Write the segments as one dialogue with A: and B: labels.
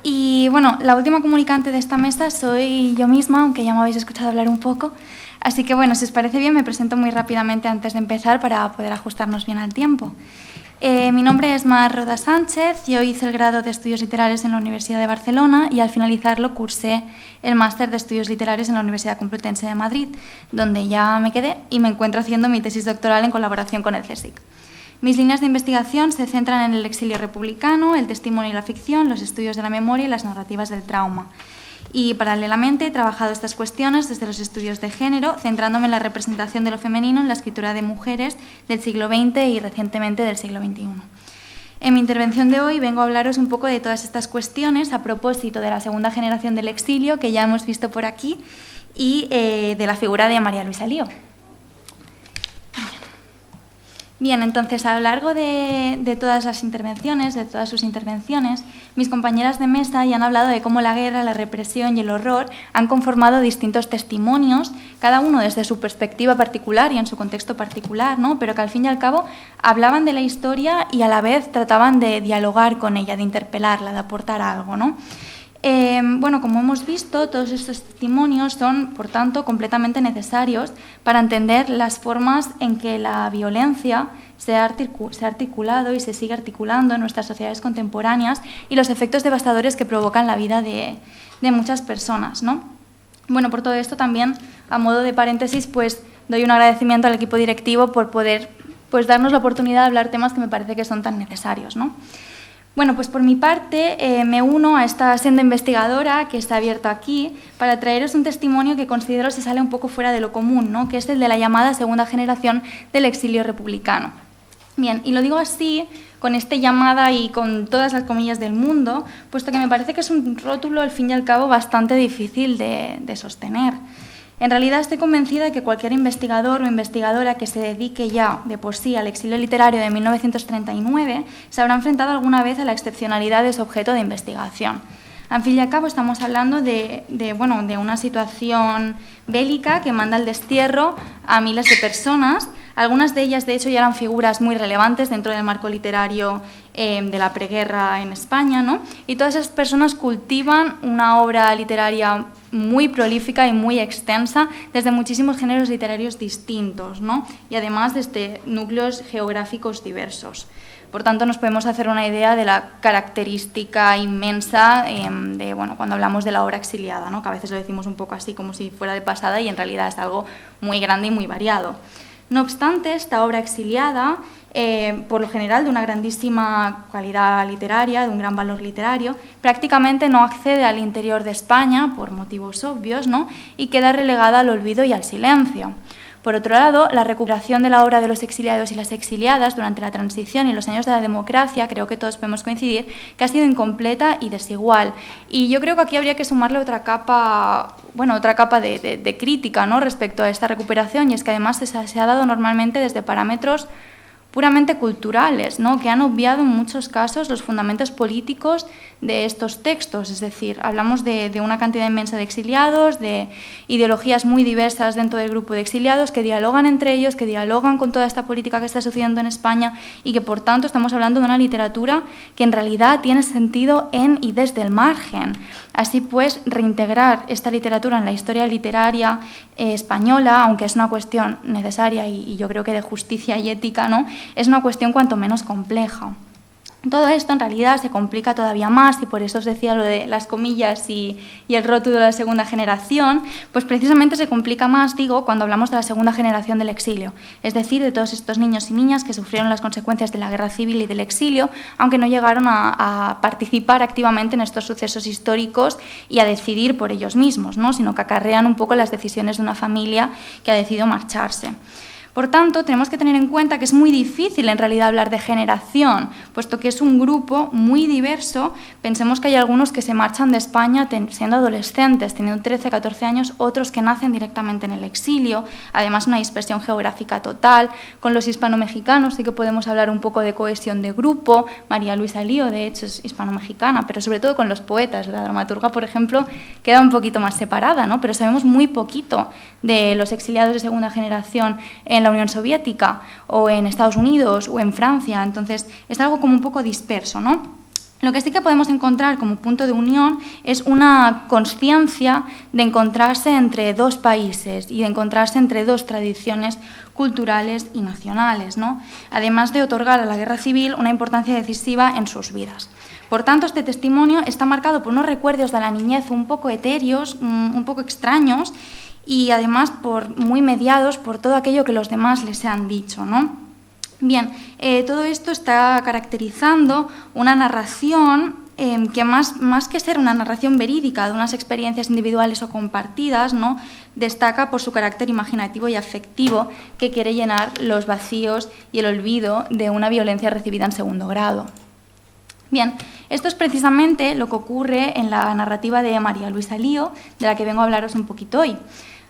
A: Y bueno, la última comunicante de esta mesa soy yo misma, aunque ya me habéis escuchado hablar un poco. Así que bueno, si os parece bien, me presento muy rápidamente antes de empezar para poder ajustarnos bien al tiempo. Mi nombre es Mar Roda Sánchez, yo hice el grado de Estudios Literarios en la Universidad de Barcelona y al finalizarlo cursé el máster de Estudios Literarios en la Universidad Complutense de Madrid, donde ya me quedé y me encuentro haciendo mi tesis doctoral en colaboración con el CSIC. Mis líneas de investigación se centran en el exilio republicano, el testimonio y la ficción, los estudios de la memoria y las narrativas del trauma. Y paralelamente he trabajado estas cuestiones desde los estudios de género, centrándome en la representación de lo femenino en la escritura de mujeres del siglo XX y recientemente del siglo XXI. En mi intervención de hoy vengo a hablaros un poco de todas estas cuestiones a propósito de la segunda generación del exilio, que ya hemos visto por aquí, y de la figura de María Luisa Lío. Bien, entonces, a lo largo de todas las intervenciones, de todas sus intervenciones, mis compañeras de mesa ya han hablado de cómo la guerra, la represión y el horror han conformado distintos testimonios, cada uno desde su perspectiva particular y en su contexto particular, ¿no? Pero que al fin y al cabo hablaban de la historia y a la vez trataban de dialogar con ella, de interpelarla, de aportar algo, ¿no? Bueno, como hemos visto, todos estos testimonios son, por tanto, completamente necesarios para entender las formas en que la violencia se ha articulado y se sigue articulando en nuestras sociedades contemporáneas y los efectos devastadores que provocan la vida de muchas personas, ¿no? Bueno, por todo esto también, a modo de paréntesis, pues doy un agradecimiento al equipo directivo por poder darnos la oportunidad de hablar temas que me parece que son tan necesarios, ¿no? Bueno, pues por mi parte me uno a esta senda investigadora que está abierta aquí para traeros un testimonio que considero se sale un poco fuera de lo común, ¿no? Que es el de la llamada segunda generación del exilio republicano. Bien, y lo digo así, con esta llamada y con todas las comillas del mundo, puesto que me parece que es un rótulo, al fin y al cabo, bastante difícil de sostener. En realidad estoy convencida de que cualquier investigador o investigadora que se dedique ya de por sí al exilio literario de 1939 se habrá enfrentado alguna vez a la excepcionalidad de su objeto de investigación. Al fin y al cabo estamos hablando de una situación bélica que manda al destierro a miles de personas. Algunas de ellas, de hecho, ya eran figuras muy relevantes dentro del marco literario de la preguerra en España, ¿no? Y todas esas personas cultivan una obra literaria muy prolífica y muy extensa desde muchísimos géneros literarios distintos, ¿no? Y además desde núcleos geográficos diversos. Por tanto, nos podemos hacer una idea de la característica inmensa cuando hablamos de la obra exiliada, ¿no? Que a veces lo decimos un poco así como si fuera de pasada y en realidad es algo muy grande y muy variado. No obstante, esta obra exiliada, por lo general de una grandísima calidad literaria, de un gran valor literario, prácticamente no accede al interior de España, por motivos obvios, ¿no? Y queda relegada al olvido y al silencio. Por otro lado, la recuperación de la obra de los exiliados y las exiliadas durante la transición y los años de la democracia, creo que todos podemos coincidir, que ha sido incompleta y desigual. Y yo creo que aquí habría que sumarle otra capa de crítica, ¿no? Respecto a esta recuperación, y es que además se ha dado normalmente desde parámetros puramente culturales, ¿no? Que han obviado en muchos casos los fundamentos políticos de estos textos. Es decir, hablamos de una cantidad inmensa de exiliados, de ideologías muy diversas dentro del grupo de exiliados que dialogan entre ellos, que dialogan con toda esta política que está sucediendo en España y que, por tanto, estamos hablando de una literatura que en realidad tiene sentido en y desde el margen. Así pues, reintegrar esta literatura en la historia literaria española, aunque es una cuestión necesaria y yo creo que de justicia y ética, ¿no?, es una cuestión cuanto menos compleja. Todo esto en realidad se complica todavía más y por eso os decía lo de las comillas y el rótulo de la segunda generación, pues precisamente se complica más, digo, cuando hablamos de la segunda generación del exilio, es decir, de todos estos niños y niñas que sufrieron las consecuencias de la guerra civil y del exilio, aunque no llegaron a participar activamente en estos sucesos históricos y a decidir por ellos mismos, ¿no?, sino que acarrean un poco las decisiones de una familia que ha decidido marcharse. Por tanto, tenemos que tener en cuenta que es muy difícil en realidad hablar de generación, puesto que es un grupo muy diverso. Pensemos que hay algunos que se marchan de España siendo adolescentes, teniendo 13, 14 años, otros que nacen directamente en el exilio, además una dispersión geográfica total. Con los hispano-mexicanos sí que podemos hablar un poco de cohesión de grupo. María Luisa Lío, de hecho, es hispano-mexicana, pero sobre todo con los poetas. La dramaturga, por ejemplo, queda un poquito más separada, ¿no? Pero sabemos muy poquito de los exiliados de segunda generación en la Unión Soviética o en Estados Unidos o en Francia. Entonces, es algo como un poco disperso, ¿no? Lo que sí que podemos encontrar como punto de unión es una consciencia de encontrarse entre dos países y de encontrarse entre dos tradiciones culturales y nacionales, ¿no? Además de otorgar a la guerra civil una importancia decisiva en sus vidas. Por tanto, este testimonio está marcado por unos recuerdos de la niñez un poco etéreos, un poco extraños y además muy mediados por todo aquello que los demás les han dicho, ¿no? Bien, todo esto está caracterizando una narración que más que ser una narración verídica de unas experiencias individuales o compartidas, ¿no?, destaca por su carácter imaginativo y afectivo que quiere llenar los vacíos y el olvido de una violencia recibida en segundo grado. Bien, esto es precisamente lo que ocurre en la narrativa de María Luisa Lío, de la que vengo a hablaros un poquito hoy.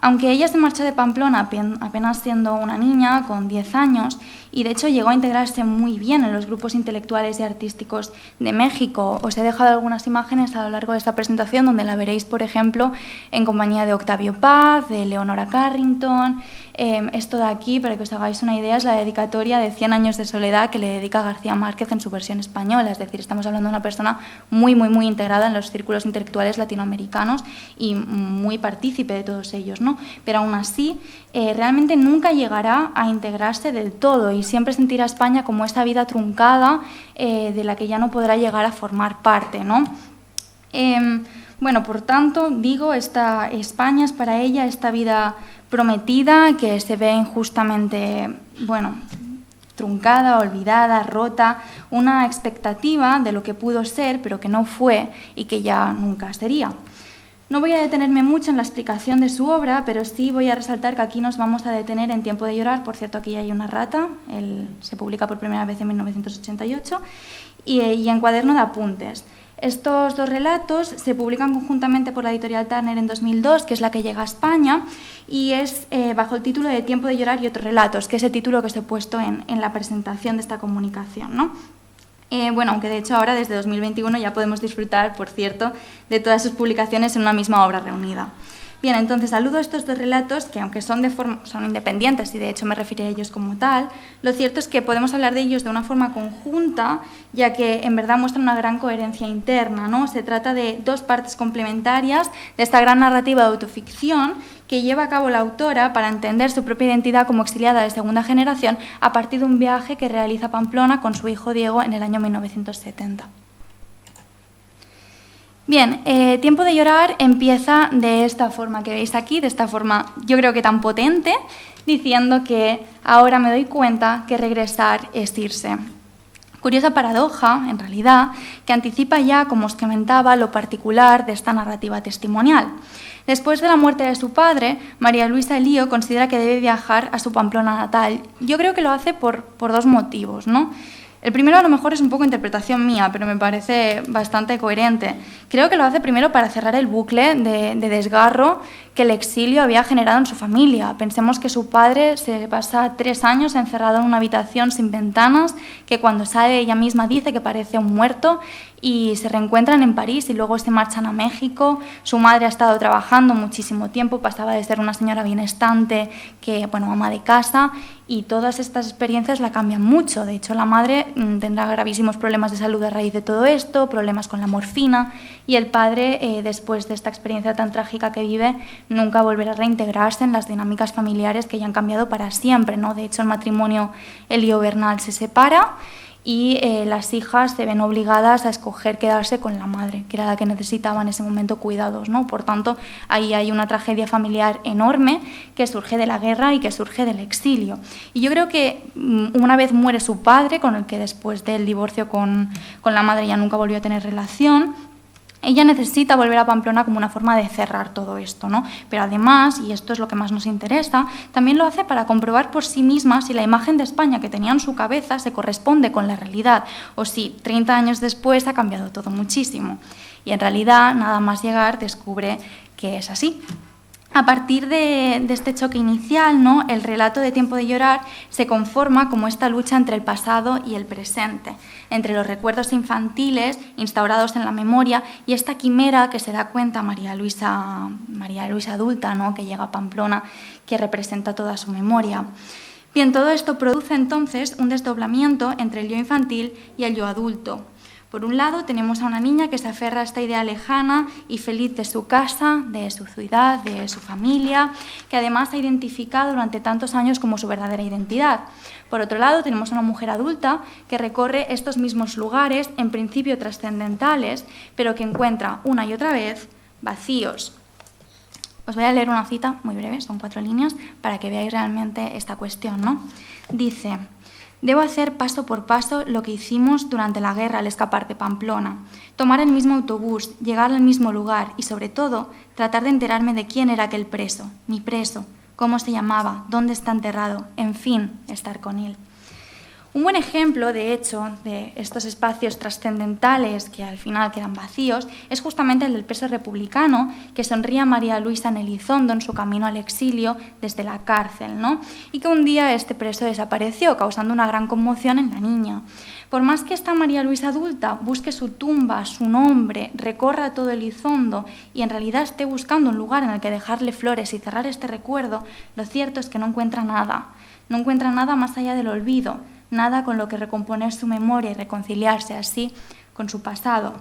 A: Aunque ella se marchó de Pamplona apenas siendo una niña, con 10 años, y de hecho llegó a integrarse muy bien en los grupos intelectuales y artísticos de México. Os he dejado algunas imágenes a lo largo de esta presentación donde la veréis, por ejemplo, en compañía de Octavio Paz, de Leonora Carrington. Esto de aquí, para que os hagáis una idea, es la dedicatoria de 100 años de soledad que le dedica García Márquez en su versión española. Es decir, estamos hablando de una persona muy integrada en los círculos intelectuales latinoamericanos y muy partícipe de todos ellos, ¿no? Pero aún así, realmente nunca llegará a integrarse del todo y siempre sentirá a España como esa vida truncada de la que ya no podrá llegar a formar parte, ¿no? Bueno, por tanto, digo, España es para ella esta vida prometida que se ve injustamente, truncada, olvidada, rota, una expectativa de lo que pudo ser, pero que no fue y que ya nunca sería. No voy a detenerme mucho en la explicación de su obra, pero sí voy a resaltar que aquí nos vamos a detener en Tiempo de llorar. Por cierto, aquí hay una rata, se publica por primera vez en 1988, y en Cuaderno de apuntes. Estos dos relatos se publican conjuntamente por la editorial Turner en 2002, que es la que llega a España, y es bajo el título de Tiempo de llorar y otros relatos, que es el título que os he puesto en la presentación de esta comunicación, ¿no? Aunque de hecho ahora desde 2021 ya podemos disfrutar, por cierto, de todas sus publicaciones en una misma obra reunida. Bien, entonces aludo a estos dos relatos que, aunque son independientes y de hecho me refiero a ellos como tal, lo cierto es que podemos hablar de ellos de una forma conjunta, ya que en verdad muestran una gran coherencia interna, ¿no? Se trata de dos partes complementarias de esta gran narrativa de autoficción que lleva a cabo la autora para entender su propia identidad como exiliada de segunda generación a partir de un viaje que realiza a Pamplona con su hijo Diego en el año 1970. Bien, Tiempo de llorar empieza de esta forma que veis aquí, de esta forma yo creo que tan potente, diciendo que ahora me doy cuenta que regresar es irse. Curiosa paradoja, en realidad, que anticipa ya, como os comentaba, lo particular de esta narrativa testimonial. Después de la muerte de su padre, María Luisa Lío considera que debe viajar a su Pamplona natal. Yo creo que lo hace por dos motivos, ¿no? El primero a lo mejor es un poco interpretación mía, pero me parece bastante coherente. Creo que lo hace primero para cerrar el bucle de desgarro que el exilio había generado en su familia. Pensemos que su padre se pasa 3 años encerrado en una habitación sin ventanas, que cuando sale ella misma dice que parece un muerto, y se reencuentran en París y luego se marchan a México. Su madre ha estado trabajando muchísimo tiempo, pasaba de ser una señora bienestante que, ama de casa, y todas estas experiencias la cambian mucho. De hecho, la madre tendrá gravísimos problemas de salud a raíz de todo esto, problemas con la morfina, y el padre, después de esta experiencia tan trágica que vive, nunca volverá a reintegrarse en las dinámicas familiares que ya han cambiado para siempre, ¿no? De hecho, el matrimonio Elío-Bernal se separa y las hijas se ven obligadas a escoger quedarse con la madre, que era la que necesitaba en ese momento cuidados, ¿no? Por tanto, ahí hay una tragedia familiar enorme que surge de la guerra y que surge del exilio. Y yo creo que una vez muere su padre, con el que después del divorcio con la madre ya nunca volvió a tener relación, ella necesita volver a Pamplona como una forma de cerrar todo esto, ¿no? Pero además, y esto es lo que más nos interesa, también lo hace para comprobar por sí misma si la imagen de España que tenía en su cabeza se corresponde con la realidad o si 30 años después ha cambiado todo muchísimo. Y en realidad, nada más llegar, descubre que es así. A partir de este choque inicial, ¿no?, el relato de Tiempo de llorar se conforma como esta lucha entre el pasado y el presente, entre los recuerdos infantiles instaurados en la memoria y esta quimera que se da cuenta María Luisa adulta, ¿no?, que llega a Pamplona, que representa toda su memoria. Bien, todo esto produce entonces un desdoblamiento entre el yo infantil y el yo adulto. Por un lado, tenemos a una niña que se aferra a esta idea lejana y feliz de su casa, de su ciudad, de su familia, que además ha identificado durante tantos años como su verdadera identidad. Por otro lado, tenemos a una mujer adulta que recorre estos mismos lugares, en principio trascendentales, pero que encuentra una y otra vez vacíos. Os voy a leer una cita muy breve, son 4 líneas, para que veáis realmente esta cuestión, ¿no? Dice: «Debo hacer paso por paso lo que hicimos durante la guerra al escapar de Pamplona, tomar el mismo autobús, llegar al mismo lugar y, sobre todo, tratar de enterarme de quién era aquel preso, mi preso, cómo se llamaba, dónde está enterrado, en fin, estar con él». Un buen ejemplo, de hecho, de estos espacios trascendentales que al final quedan vacíos es justamente el del preso republicano que sonría a María Luisa en Elizondo en su camino al exilio desde la cárcel, ¿no? Y que un día este preso desapareció, causando una gran conmoción en la niña. Por más que esta María Luisa adulta busque su tumba, su nombre, recorra todo Elizondo y en realidad esté buscando un lugar en el que dejarle flores y cerrar este recuerdo, lo cierto es que no encuentra nada. No encuentra nada más allá del olvido, nada con lo que recomponer su memoria y reconciliarse así con su pasado.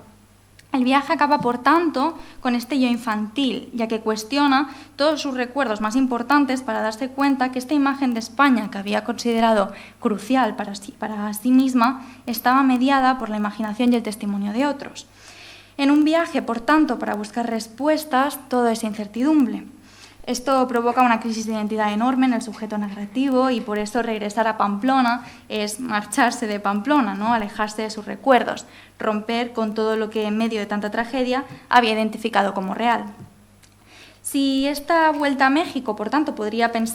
A: El viaje acaba, por tanto, con este yo infantil, ya que cuestiona todos sus recuerdos más importantes para darse cuenta que esta imagen de España, que había considerado crucial para sí misma, estaba mediada por la imaginación y el testimonio de otros. En un viaje, por tanto, para buscar respuestas, todo es incertidumbre. Esto provoca una crisis de identidad enorme en el sujeto narrativo y por eso regresar a Pamplona es marcharse de Pamplona, ¿no? Alejarse de sus recuerdos, romper con todo lo que en medio de tanta tragedia había identificado como real. Si esta vuelta a México, por tanto, podríamos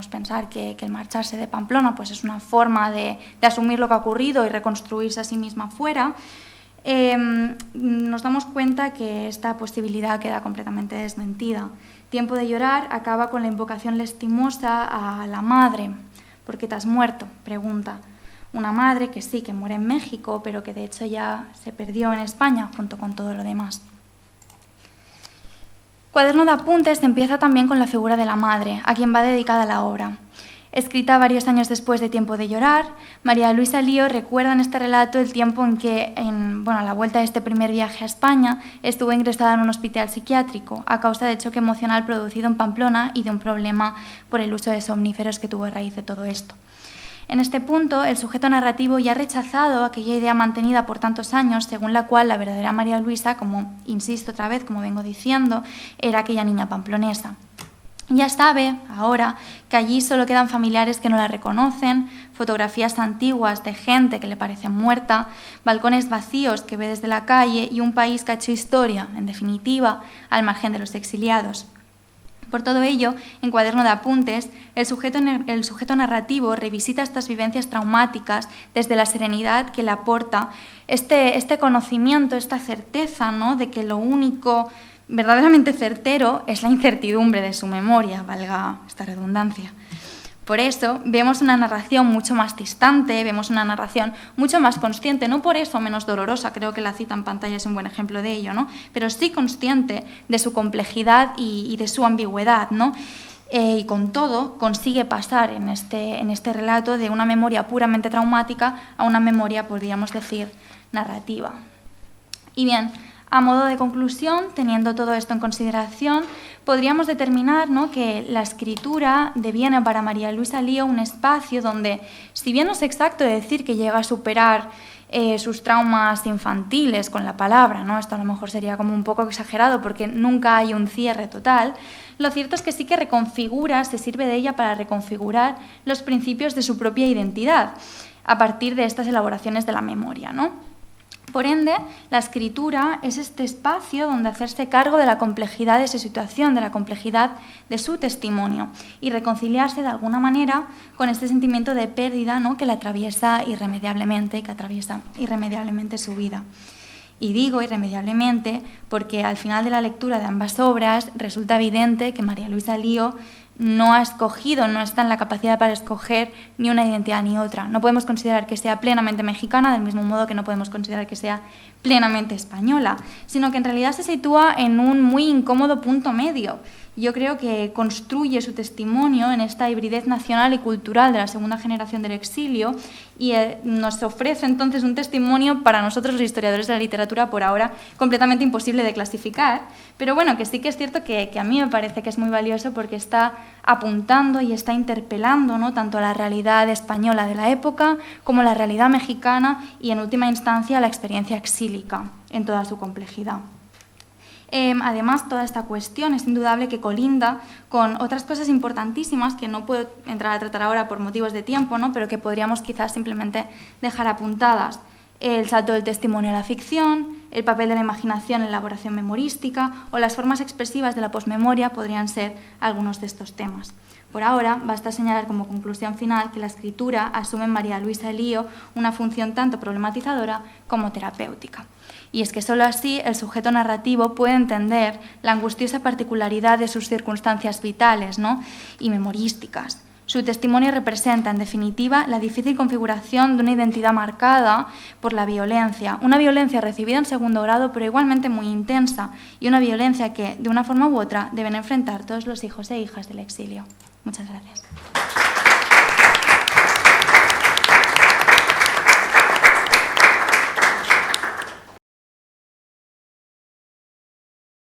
A: pensar que el marcharse de Pamplona pues es una forma de asumir lo que ha ocurrido y reconstruirse a sí misma fuera, nos damos cuenta que esta posibilidad queda completamente desmentida. Tiempo de llorar acaba con la invocación lastimosa a la madre. ¿Por qué te has muerto?, pregunta. Una madre que sí, que muere en México, pero que de hecho ya se perdió en España junto con todo lo demás. Cuaderno de apuntes empieza también con la figura de la madre, a quien va dedicada la obra. Escrita varios años después de Tiempo de llorar, María Luisa Lío recuerda en este relato el tiempo en que, a la vuelta de este primer viaje a España, estuvo ingresada en un hospital psiquiátrico a causa del choque emocional producido en Pamplona y de un problema por el uso de somníferos que tuvo a raíz de todo esto. En este punto, el sujeto narrativo ya ha rechazado aquella idea mantenida por tantos años, según la cual la verdadera María Luisa, como insisto otra vez, como vengo diciendo, era aquella niña pamplonesa. Ya sabe, ahora, que allí solo quedan familiares que no la reconocen, fotografías antiguas de gente que le parece muerta, balcones vacíos que ve desde la calle y un país que ha hecho historia, en definitiva, al margen de los exiliados. Por todo ello, en Cuaderno de apuntes, el sujeto narrativo revisita estas vivencias traumáticas desde la serenidad que le aporta este conocimiento, esta certeza, ¿no?, de que lo único verdaderamente certero es la incertidumbre de su memoria, valga esta redundancia. Por eso vemos una narración mucho más distante, vemos una narración mucho más consciente, no por eso menos dolorosa, creo que la cita en pantalla es un buen ejemplo de ello, ¿no?, pero sí consciente de su complejidad y de su ambigüedad, ¿no? Y con todo consigue pasar en este relato de una memoria puramente traumática a una memoria, podríamos decir, narrativa. Y bien, a modo de conclusión, teniendo todo esto en consideración, podríamos determinar, ¿no?, que la escritura deviene para María Luisa Lío un espacio donde, si bien no es exacto decir que llega a superar sus traumas infantiles con la palabra, ¿no?, esto a lo mejor sería como un poco exagerado porque nunca hay un cierre total, lo cierto es que sí que se sirve de ella para reconfigurar los principios de su propia identidad a partir de estas elaboraciones de la memoria, ¿no? Por ende, la escritura es este espacio donde hacerse cargo de la complejidad de su situación, de la complejidad de su testimonio y reconciliarse de alguna manera con este sentimiento de pérdida, ¿no?, que la atraviesa irremediablemente, que atraviesa irremediablemente su vida. Y digo irremediablemente porque al final de la lectura de ambas obras resulta evidente que María Luisa Lío no ha escogido, no está en la capacidad para escoger ni una identidad ni otra. No podemos considerar que sea plenamente mexicana, del mismo modo que no podemos considerar que sea plenamente española, sino que en realidad se sitúa en un muy incómodo punto medio. Yo creo que construye su testimonio en esta hibridez nacional y cultural de la segunda generación del exilio y nos ofrece entonces un testimonio para nosotros los historiadores de la literatura por ahora completamente imposible de clasificar, pero bueno, que sí que es cierto que a mí me parece que es muy valioso porque está apuntando y está interpelando, ¿no?, tanto a la realidad española de la época como a la realidad mexicana y en última instancia a la experiencia exílica en toda su complejidad. Además, toda esta cuestión es indudable que colinda con otras cosas importantísimas que no puedo entrar a tratar ahora por motivos de tiempo, ¿no?, pero que podríamos quizás simplemente dejar apuntadas. El salto del testimonio a la ficción, el papel de la imaginación en la elaboración memorística o las formas expresivas de la posmemoria podrían ser algunos de estos temas. Por ahora, basta señalar como conclusión final que la escritura asume en María Luisa Elío una función tanto problematizadora como terapéutica. Y es que sólo así el sujeto narrativo puede entender la angustiosa particularidad de sus circunstancias vitales, ¿no?, y memorísticas. Su testimonio representa, en definitiva, la difícil configuración de una identidad marcada por la violencia, una violencia recibida en segundo grado pero igualmente muy intensa y una violencia que, de una forma u otra, deben enfrentar todos los hijos e hijas del exilio. Muchas gracias.